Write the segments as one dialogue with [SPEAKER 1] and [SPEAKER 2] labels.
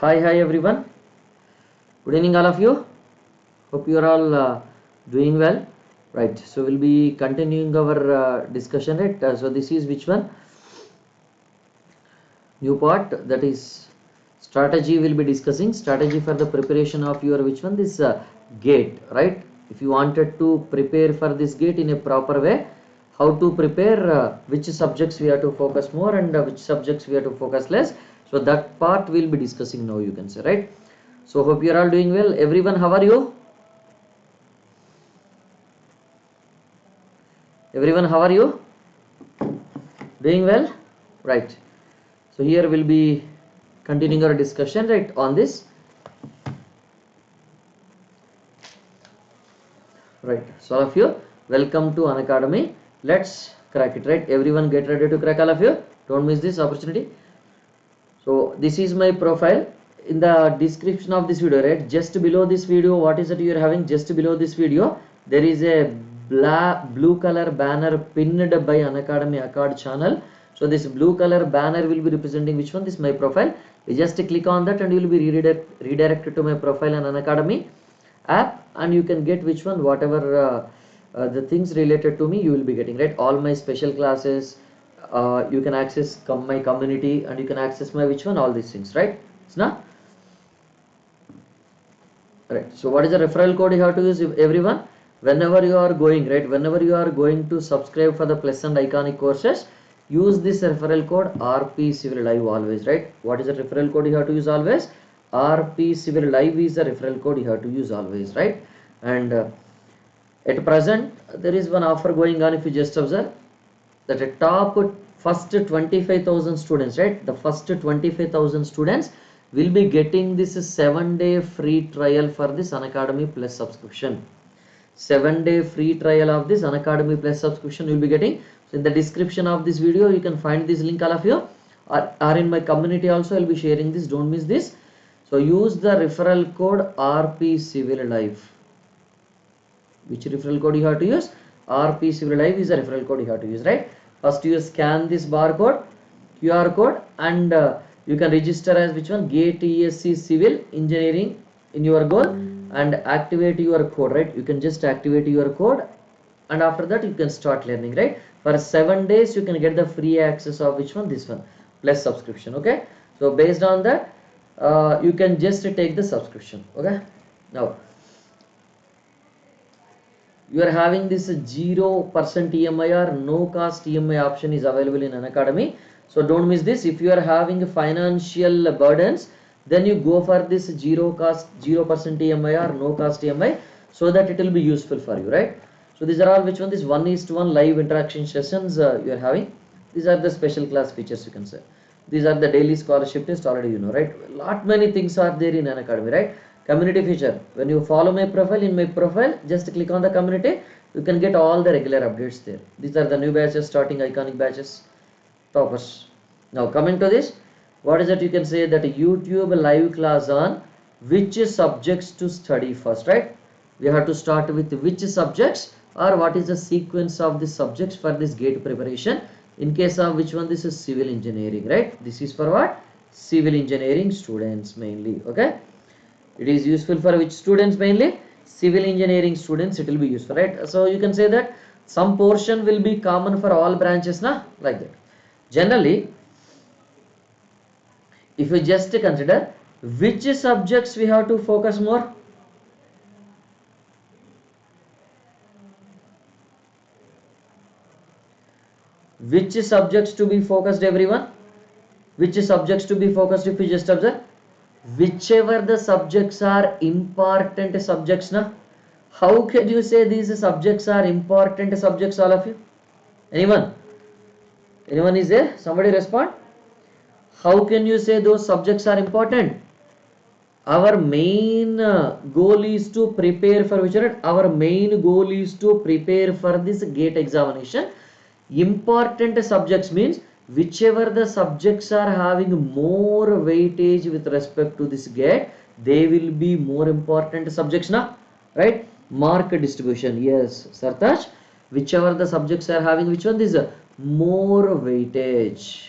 [SPEAKER 1] Hi everyone. Good evening all of you. Hope you are all doing well. Right. So we'll be continuing our discussion. Right. So this is which one? New part, that is strategy. We'll be discussing strategy for the preparation of your which one? This GATE. Right. If you wanted to prepare for this GATE in a proper way, how to prepare, which subjects we have to focus more and which subjects we have to focus less. So that part we'll be discussing now, you can say, right? So hope you are all doing well. Everyone, how are you? Everyone, how are you? Doing well? Right. So here we'll be continuing our discussion, right, on this. Right. So all of you, welcome to Unacademy. Let's crack it, right? Everyone get ready to crack, all of you. Don't miss this opportunity. So this is my profile. In the description of this video, right, just below this video, what is that you are having? Just below this video, there is a blue color banner pinned by Unacademy Acad channel. So this blue color banner will be representing which one? This my profile. You just click on that and you will be redirected to my profile and Unacademy app, and you can get which one? Whatever the things related to me, you will be getting, right? All my special classes, you can access my community, and you can access my which one? All these things, right? It's not right. So what is the referral code you have to use? Everyone, whenever you are going, right, whenever you are going to subscribe for the plus and iconic courses, use this referral code RP Civil Live always, right? What is the referral code you have to use always? RP Civil Live is the referral code you have to use always, right? And at present there is one offer going on. If you just observe that a top first 25,000 students, right, the first 25,000 students will be getting this 7-day free trial for this Unacademy Plus subscription. 7-day free trial of this Unacademy Plus subscription you will be getting. So in the description of this video you can find this link, all of you, or in my community also I will be sharing this. Don't miss this. So use the referral code RP Civil Life. Which referral code you have to use? RP Civil Life is the referral code you have to use, right? First you scan this barcode, QR code, and you can register as which one? GATE ESE Civil Engineering in your goal, and activate your code, right? You can just activate your code, and after that you can start learning, right? For 7 days you can get the free access of which one? This one, plus subscription. Okay, so based on that you can just take the subscription. Okay, now you are having this 0% EMI or no cost EMI option is available in Unacademy. So don't miss this. If you are having financial burdens, then you go for this 0% EMI or no cost EMI, so that it will be useful for you, right? So these are all which one? This 1:1 live interaction sessions you are having. These are the special class features, you can say. These are the daily scholarship test, already you know, right? Lot many things are there in Unacademy, right? Community feature, when you follow my profile, in my profile just click on the community, you can get all the regular updates there. These are the new batches, starting iconic batches, toppers. Now coming to this, what is that? You can say that YouTube live class on which subjects to study first, right? We have to start with which subjects, or what is the sequence of the subjects for this GATE preparation. In case of which one? This is civil engineering, right? This is for what? Civil engineering students mainly. Okay, it is useful for which students? Mainly civil engineering students it will be useful, right? So you can say that some portion will be common for all branches, na, like that. Generally, if we just consider which subjects we have to focus more, which subjects to be focused, everyone? Which subjects to be focused? If you just observe, whichever the subjects are important subjects, na. How can you say these subjects are important subjects, all of you? Anyone? Anyone is there? Somebody respond. How can you say those subjects are important? Our main goal is to prepare for which? Our main goal is to prepare for this GATE examination. Important subjects means whichever the subjects are having more weightage with respect to this GATE, they will be more important subjects, na, right? Mark distribution, yes, Sartaj. Whichever the subjects are having which one? This more weightage.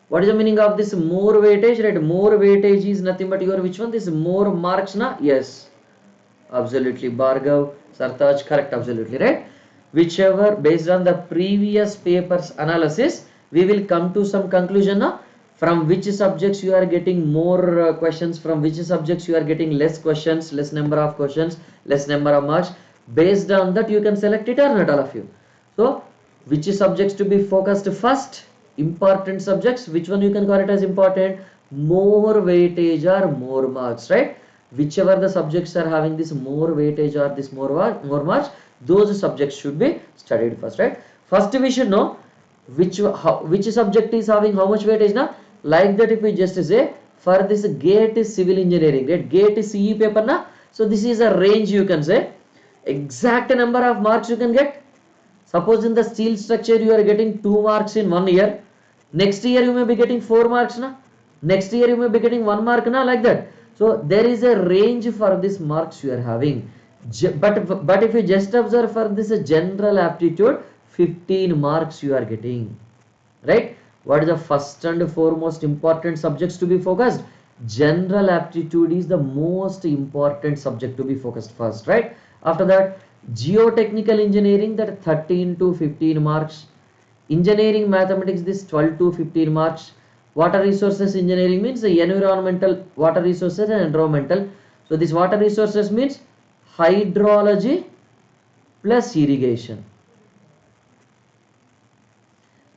[SPEAKER 1] What is the meaning of this more weightage? Right, more weightage is nothing but your which one? This more marks, na? Yes, absolutely. Bhargav, Sartaj, correct, absolutely right. Whichever based on the previous paper's analysis, we will come to some conclusion, na? From which subjects you are getting more questions, from which subjects you are getting less questions, less number of questions, less number of marks. Based on that, you can select it or not, all of you. So, which subjects to be focused first? Important subjects. Which one you can call it as important? More weightage or more marks, right? Whichever the subjects are having this more weightage or this more marks, those subjects should be studied first, right? First we should know which subject is having how much weightage na. Like that, if we just say for this GATE civil engineering, right? GATE CE paper na. So this is a range, you can say exact number of marks you can get. Suppose in the steel structure you are getting 2 marks in 1 year, next year you may be getting 4 marks, na? Next year you may be getting 1 mark, na? Like that. So there is a range for this marks you are having. But if you just observe for this general aptitude, 15 marks you are getting, right? What is the first and foremost important subjects to be focused? General aptitude is the most important subject to be focused first, right? After that, geotechnical engineering, that 13 to 15 marks. Engineering mathematics, this 12 to 15 marks. Water resources engineering means the environmental, water resources and environmental. So this water resources means hydrology plus irrigation.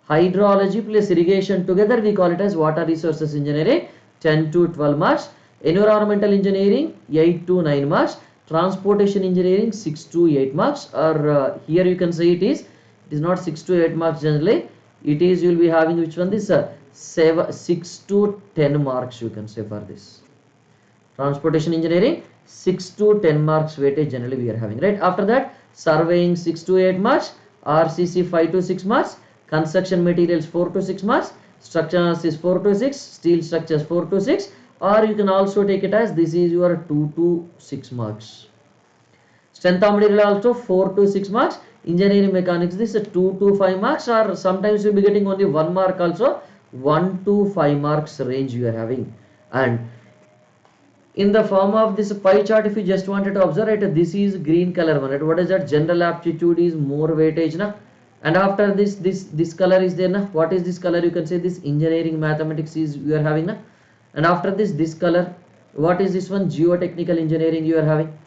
[SPEAKER 1] Hydrology plus irrigation together we call it as water resources engineering, 10 to 12 marks. Environmental engineering, 8 to 9 marks. Transportation engineering, 6 to 8 marks, or here you can say it is not 6 to 8 marks generally. It is, you will be having which one? This 6 to 10 marks you can say for this. Transportation engineering, 6 to 10 marks weightage generally we are having, right? After that, surveying 6 to 8 marks, RCC 5 to 6 marks, construction materials 4 to 6 marks, structure analysis 4 to 6, steel structures 4 to 6, or you can also take it as this is your 2 to 6 marks. Strength of material also 4 to 6 marks. Engineering mechanics, this is 2 to 5 marks, or sometimes you will be getting only 1 mark also. 1 to 5 marks range you are having. And in the form of this pie chart, if you just wanted to observe it, this is green color one, right? What is that? General aptitude is more weightage, na? And after this color is there, na? What is this color? You can say this engineering mathematics is you are having, na? And after this color, what is this one? Geotechnical engineering you are having.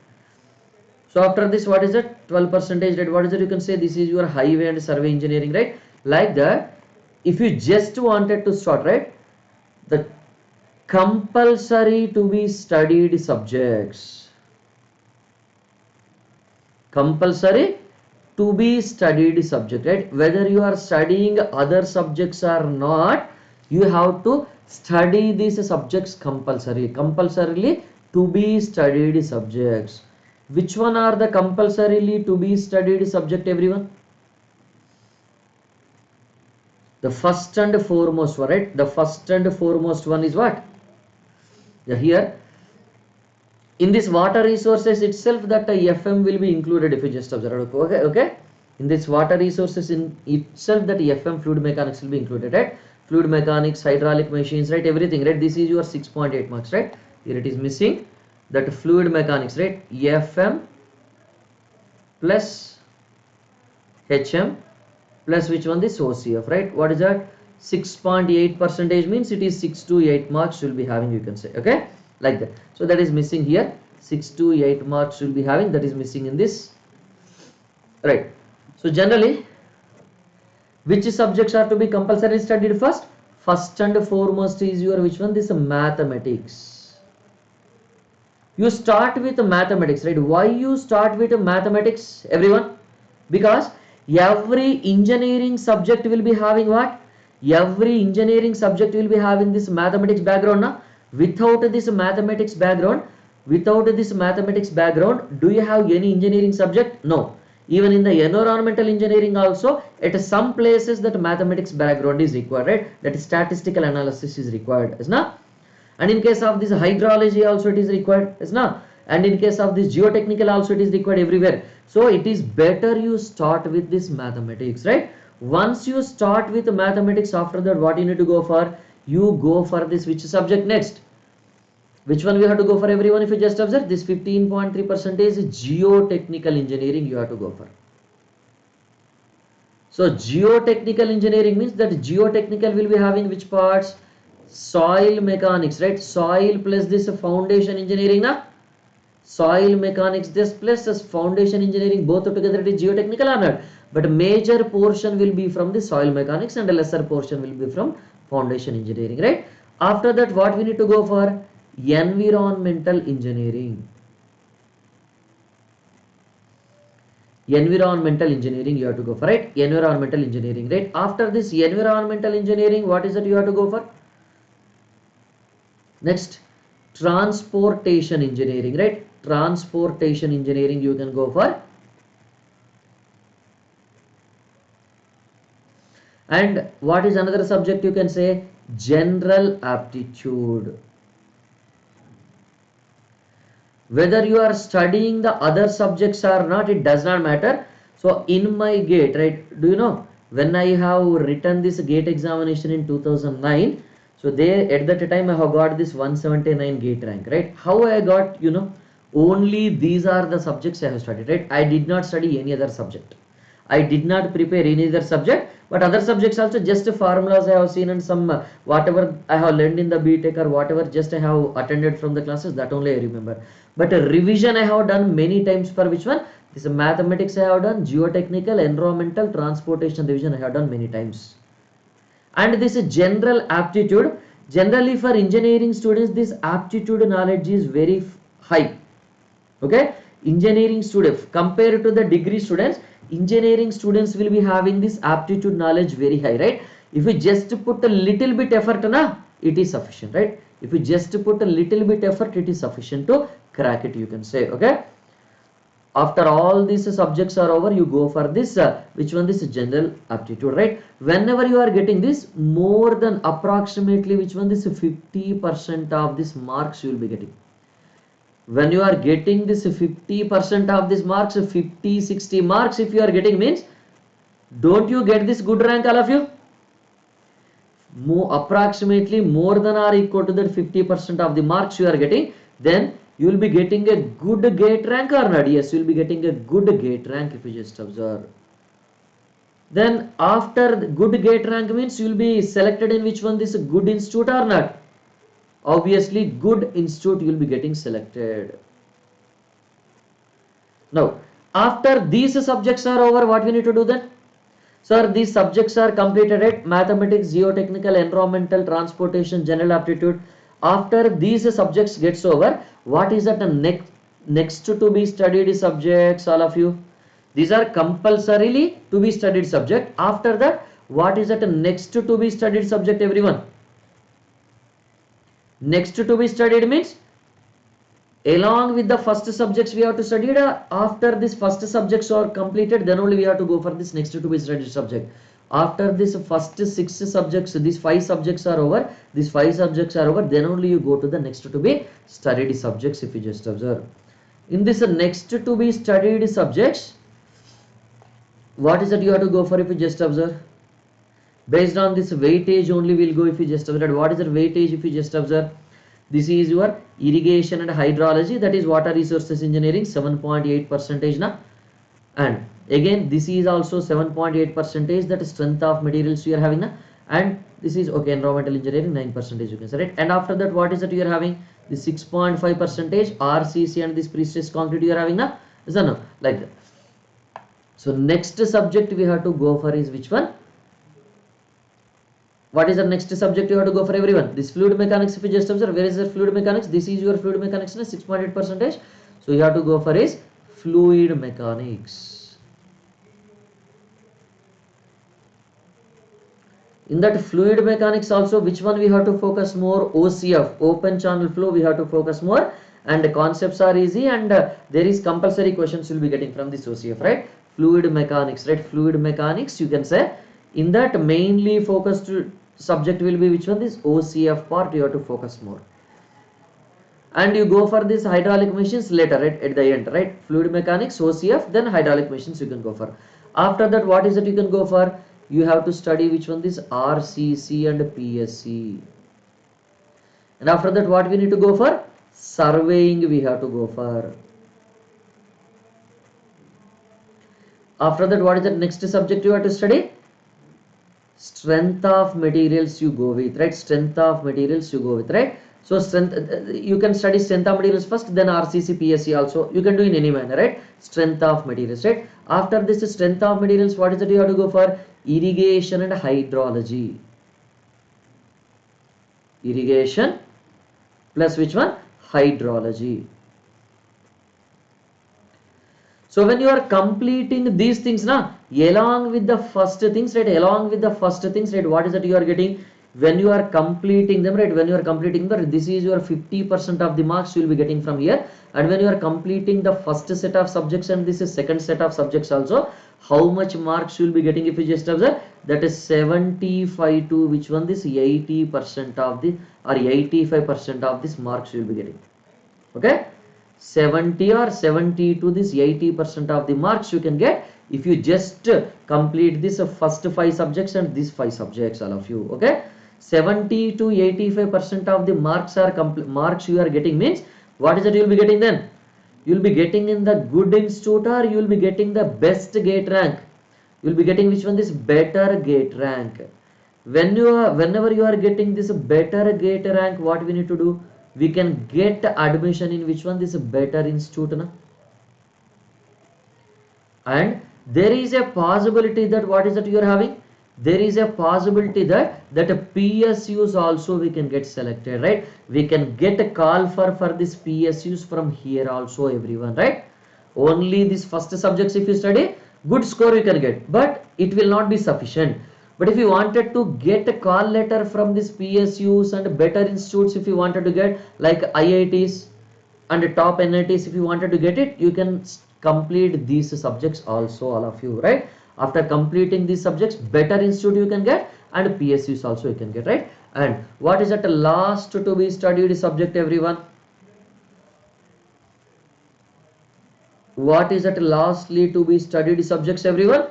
[SPEAKER 1] So after this, what is it? 12%, right? What is it? You can say this is your highway and survey engineering, right? Like that, if you just wanted to start, right? The compulsory to be studied subjects. Compulsory to be studied subject, right? Whether you are studying other subjects or not, you have to study these subjects compulsorily to be studied subjects. Which one are the compulsorily to be studied subject, everyone? The first and foremost one, right? The first and foremost one is what? Here in this water resources itself, that FM will be included if you just observe. Okay. In this water resources in itself, that FM fluid mechanics will be included, right? Fluid mechanics, hydraulic machines, right? Everything, right? This is your 6.8 marks, right? Here it is missing that fluid mechanics, right? FM plus HM plus which one? This OCF, right? What is that? 6.8% means it is 6 to 8 marks will be having, you can say, okay, like that. So that is missing here. 6 to 8 marks will be having, that is missing in this, right? So generally, which subjects are to be compulsory studied first? First and foremost is your which one? This mathematics. You start with mathematics, right? Why you start with mathematics, everyone? Because every engineering subject will be having what? Every engineering subject will be having this mathematics background, na? Without this mathematics background, do you have any engineering subject? No. Even in the environmental engineering also, at some places that mathematics background is required, right? That statistical analysis is required, is na? And in case of this hydrology also it is required, is na? And in case of this geotechnical also it is required everywhere. So it is better you start with this mathematics, right? Once you start with mathematics, after that what you need to go for? you go for this which subject next? Which one we have to go for everyone? If you just observe this 15.3% is geotechnical engineering you have to go for. So geotechnical engineering means that geotechnical will be having which parts? Soil mechanics, right? Soil plus this foundation engineering, na? Soil mechanics this plus this foundation engineering, both together it is geotechnical or not? But major portion will be from the soil mechanics and a lesser portion will be from foundation engineering, right? After that, what we need to go for? Environmental engineering. Environmental engineering you have to go for, right? Environmental engineering, right? After this environmental engineering, what is that you have to go for? Next, transportation engineering, right? Transportation engineering you can go for. And what is another subject you can say? General aptitude. Whether you are studying the other subjects or not, it does not matter. So in my GATE, right, do you know, when I have written this GATE examination in 2009, so they at that time I have got this 179 GATE rank, right? How I got, you know, only these are the subjects I have studied, right? I did not study any other subject. I did not prepare any other subject, but other subjects also just formulas I have seen and some whatever I have learned in the BTech or whatever just I have attended from the classes, that only I remember. But a revision I have done many times for which one? This is mathematics I have done, geotechnical, environmental, transportation revision I have done many times. And this is general aptitude. Generally for engineering students, this aptitude knowledge is very high. Okay, engineering students compared to the degree students, engineering students will be having this aptitude knowledge very high, right? If you just put a little bit effort, na, it is sufficient, right? If you just put a little bit effort, it is sufficient to crack it, you can say. Okay, after all these subjects are over, you go for this which one? This general aptitude, right? Whenever you are getting this, more than approximately which one? This 50% of this marks you will be getting. When you are getting this 50% of this marks, 50-60 marks if you are getting, means don't you get this good rank, all of you? Approximately more than or equal to that 50% of the marks you are getting, then you will be getting a good GATE rank or not? Yes, you will be getting a good GATE rank if you just observe. Then after the good GATE rank means you will be selected in which one? This good institute or not? Obviously good institute you will be getting selected. Now after these subjects are over, what we need to do then? Sir, these subjects are completed at mathematics, geotechnical, environmental, transportation, general aptitude. After these subjects gets over, what is that the next to be studied subjects, all of you? These are compulsorily to be studied subject. After that, what is that the next to be studied subject, everyone? Next to be studied means along with the first subjects we have to study. After this first subjects are completed, then only we have to go for this next to be studied subject. After this first 6 subjects, these 5 subjects are over, then only you go to the next to be studied subjects if you just observe. In this next to be studied subjects, what is that you have to go for if you just observe? Based on this weightage only we'll go if you just observe. What is the weightage if you just observe? This is your irrigation and hydrology, that is water resources engineering, 7.8% na. And again this is also 7.8%, that is strength of materials you are having na. And this is okay, environmental engineering 9% you can say, right? And after that, what is that you are having? The 6.5% RCC and this pre-stressed concrete you are having na. Is that no? Like that. So next subject we have to go for is which one? What is the next subject you have to go for, everyone? This fluid mechanics if you just observe. Where is the fluid mechanics? This is your fluid mechanics, 6.8%. So you have to go for is fluid mechanics. In that fluid mechanics also, which one we have to focus more? OCF, open channel flow, we have to focus more, and the concepts are easy, and there is compulsory questions you will be getting from this OCF, right? Fluid mechanics, right? Fluid mechanics you can say. In that mainly focused subject will be which one? This OCF part you have to focus more. And you go for this hydraulic machines later, right? At the end, right? Fluid mechanics, OCF, then hydraulic machines you can go for. After that, what is it you can go for? you have to study which one, this RCC and PSC. And after that, what we need to go for? Surveying we have to go for. After that, what is the next subject you have to study? Strength of materials you go with, right? Strength of materials you go with, right? So strength, you can study strength of materials first, then RCC, PSC also. You can do in any manner, right? Strength of materials, right? After this strength of materials, what is it you have to go for? Irrigation and hydrology. Irrigation plus which one? Hydrology. So when you are completing these things now, along with the first things, right? Along with the first things, right? What is that you are getting? When you are completing them, right? When you are completing them, this is your 50% of the marks you will be getting from here. And when you are completing the first set of subjects and this is second set of subjects also, how much marks you will be getting if you just observe? That is 75 to which one? This 80% of the or 85% of this marks you will be getting. Okay. 70 or 70 to this 80% of the marks you can get if you just complete this first 5 subjects and these 5 subjects, all of you. Okay, 70 to 85% of the marks are marks you are getting means what is it you will be getting then? You will be getting in the good institute or you will be getting the best gate rank. You will be getting which one? This better gate rank. Whenever you are getting this better gate rank, what we need to do? We can get admission in which one? This better institute, na? And there is a possibility that what is that you are having? There is a possibility that PSUs also we can get selected, right? We can get a call for this PSUs from here also, everyone, right? Only this first subjects if you study, good score you can get, but it will not be sufficient. But if you wanted to get a call letter from this PSUs and better institutes, if you wanted to get like IITs and top NITs, if you wanted to get it, you can complete these subjects also, all of you, right? After completing these subjects, better institute you can get and PSUs also you can get, right? And what is at the last to be studied subject, everyone? What is at lastly to be studied subjects, everyone?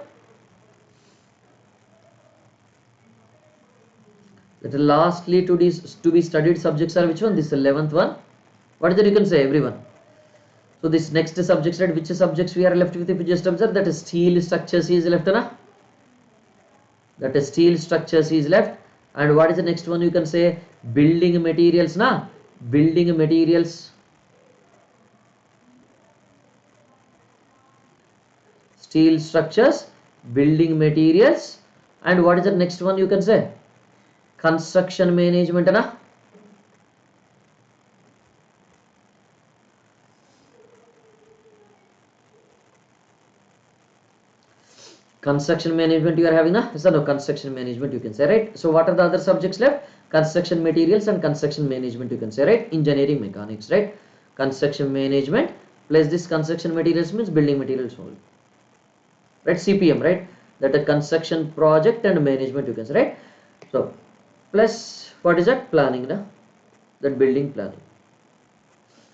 [SPEAKER 1] That lastly to be studied subjects are which one? This 11th one. What is that you can say, everyone? So this next subjects, right? Which subjects we are left with? If you just observe that steel structures is left, na? That is steel structures is left. And what is the next one you can say? Building materials, na? Building materials. Steel structures, building materials. And what is the next one you can say? Construction management, na? Construction management you are having, na? Yes or no? Construction management you can say, right? So what are the other subjects left? Construction materials and construction management you can say, right? Engineering mechanics, right? Construction management plus this construction materials means building materials only, right? CPM, right? That a construction project and management you can say, right? So plus what is that? Planning, na? That building planning.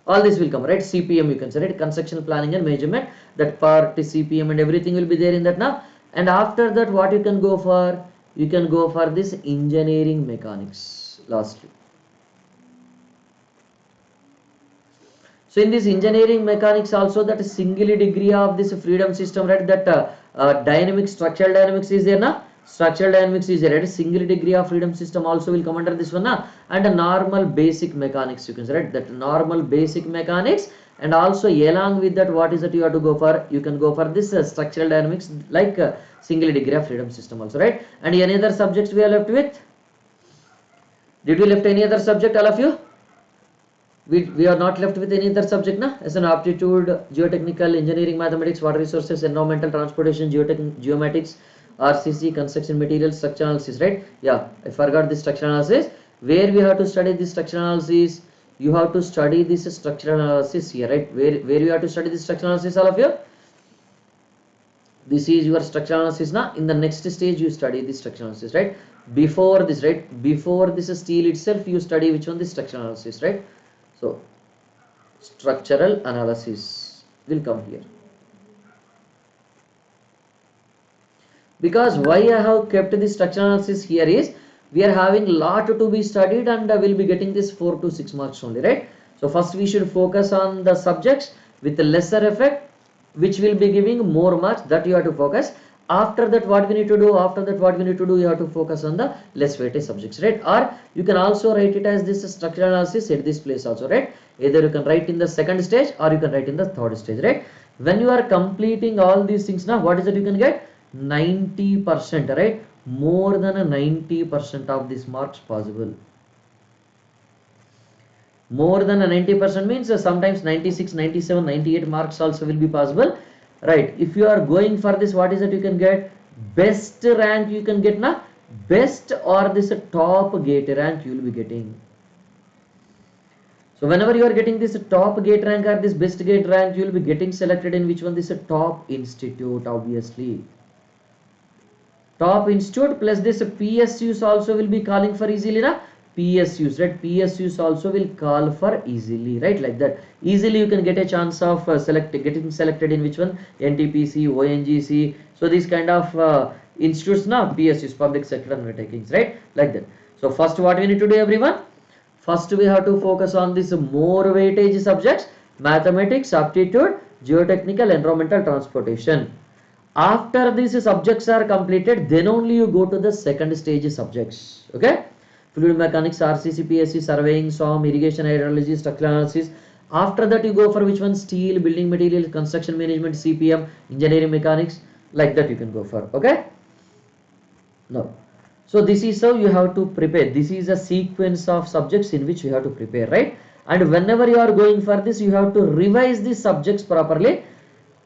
[SPEAKER 1] All this will come, right? CPM you can say, right? Construction planning and management, that part CPM and everything will be there in that now. And after that, what you can go for? You can go for this engineering mechanics lastly. So in this engineering mechanics also, that single degree of this freedom system, right? That dynamics, structural dynamics is there, na? Structural dynamics is there, right? Single degree of freedom system also will come under this one, na? And a normal basic mechanics you can say, right? That normal basic mechanics. And also along with that, what is that you have to go for? You can go for this structural dynamics, like single degree of freedom system also, right? And any other subjects we are left with? Did we left any other subject, all of you? We are not left with any other subject, na? As an aptitude, geotechnical, engineering, mathematics, water resources, environmental, transportation, geomatics, RCC, construction materials, structural analysis, right? Yeah, I forgot this structural analysis. Where we have to study this structural analysis? You have to study this structural analysis here, right? Where you have to study this structural analysis, all of you? This is your structural analysis, na? In the next stage, you study this structural analysis, right? Before this, right? Before this steel itself, you study which one? This structural analysis, right? So structural analysis will come here. Because why I have kept this structural analysis here is, we are having lot to be studied and we'll be getting this 4 to 6 marks only, right? So first we should focus on the subjects with lesser effect, which will be giving more marks, that you have to focus. After that what we need to do, you have to focus on the less weighted subjects, right? Or you can also write it as this structural analysis at this place also, right? Either you can write in the second stage or you can write in the third stage, right? When you are completing all these things now, what is that you can get? 90%, right? More than a 90% of these marks possible. More than a 90% means sometimes 96, 97, 98 marks also will be possible, right? If you are going for this, what is it you can get? Best rank you can get na, best or this top gate rank you will be getting. So whenever you are getting this top gate rank or this best gate rank, you will be getting selected in which one? This top institute, obviously. Top institute plus this PSUs also will be calling for easily na, PSUs, right? PSUs also will call for easily, right? Like that easily you can get a chance of getting selected in which one? NTPC, ONGC. So these kind of institutes now, PSUs, public sector undertakings, right? Like that. So first what we need to do, everyone? First we have to focus on this more weightage subjects: mathematics, aptitude, geotechnical, environmental, transportation. After these subjects are completed, then only you go to the second stage subjects. Okay, fluid mechanics, RCC, PSC, surveying, SOM, irrigation, hydrology, structural analysis. After that you go for which one? Steel, building materials, construction management, CPM, engineering mechanics. Like that you can go for. Okay, no. So this is how you have to prepare. This is a sequence of subjects in which you have to prepare, right? And whenever you are going for this, you have to revise these subjects properly.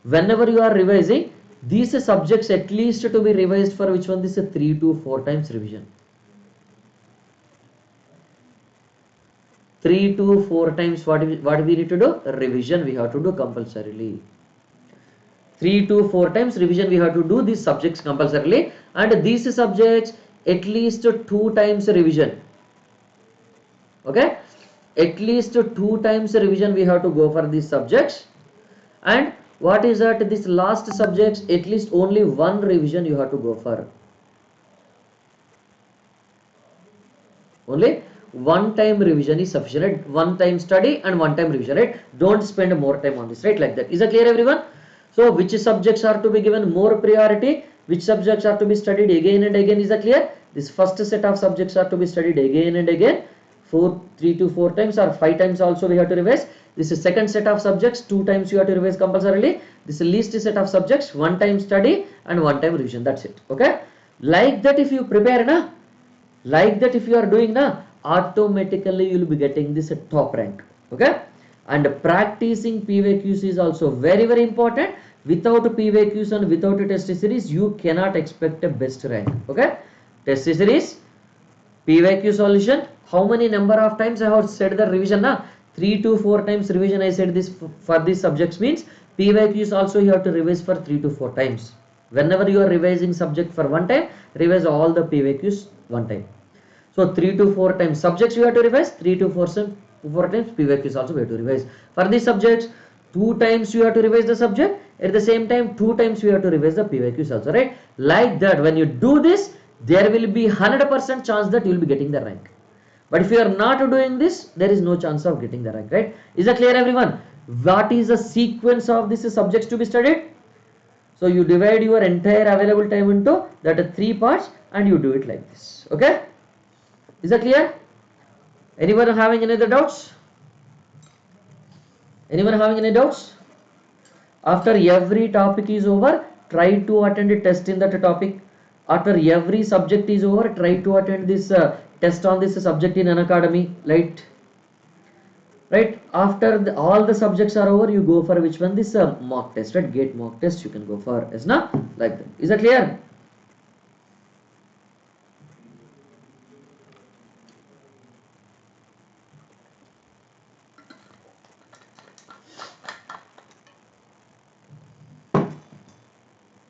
[SPEAKER 1] Whenever you are revising these subjects, at least to be revised for which one? This is 3 to 4 times revision. 3 to 4 times what we need to do? Revision we have to do compulsorily. 3 to 4 times revision we have to do these subjects compulsorily, and these subjects at least 2 times revision. Okay, at least 2 times revision we have to go for these subjects. And what is that? This last subjects, at least only 1 revision you have to go for. Only 1 time revision is sufficient, right? 1 time study and 1 time revision, right? Don't spend more time on this, right? Like that. Is that clear, everyone? So which subjects are to be given more priority? Which subjects are to be studied again and again? Is that clear? This first set of subjects are to be studied again and again. 3 to 4 times or 5 times also we have to revise. This is second set of subjects, 2 times you have to revise compulsorily. This is least set of subjects, 1 time study and 1 time revision. That's it. Okay. Like that if you prepare na, like that if you are doing na, automatically you will be getting this top rank. Okay. And practicing PYQs is also very, very important. Without PYQs and without a test series, you cannot expect a best rank. Okay. Test series, PYQ solution. How many number of times I have said the revision na? 3 to 4 times revision I said this for these subjects means PYQs also you have to revise for 3 to 4 times. Whenever you are revising subject for 1 time, revise all the PYQs 1 time. So 3 to 4 times subjects you have to revise, 3 to 4 times PYQs also we have to revise. For these subjects, 2 times you have to revise the subject, at the same time 2 times you have to revise the PYQs also, right? Like that when you do this, there will be 100% chance that you will be getting the rank. But if you are not doing this, there is no chance of getting the rank, right? Is that clear, everyone? What is the sequence of these subjects to be studied? So you divide your entire available time into that 3 parts and you do it like this. Okay? Is that clear? Anyone having any other doubts? Anyone having any doubts? After every topic is over, try to attend a test in that topic. After every subject is over, try to attend this test on this subject in Unacademy, right? After all the subjects are over, you go for which one? This mock test, right? GATE mock test you can go for, is not like that. Is that clear?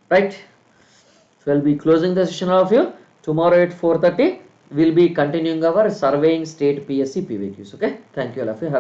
[SPEAKER 1] Right? So we'll be closing the session of you. Tomorrow at 4:30 we'll be continuing our surveying state PSC PYQs. Okay, thank you all of you. Have a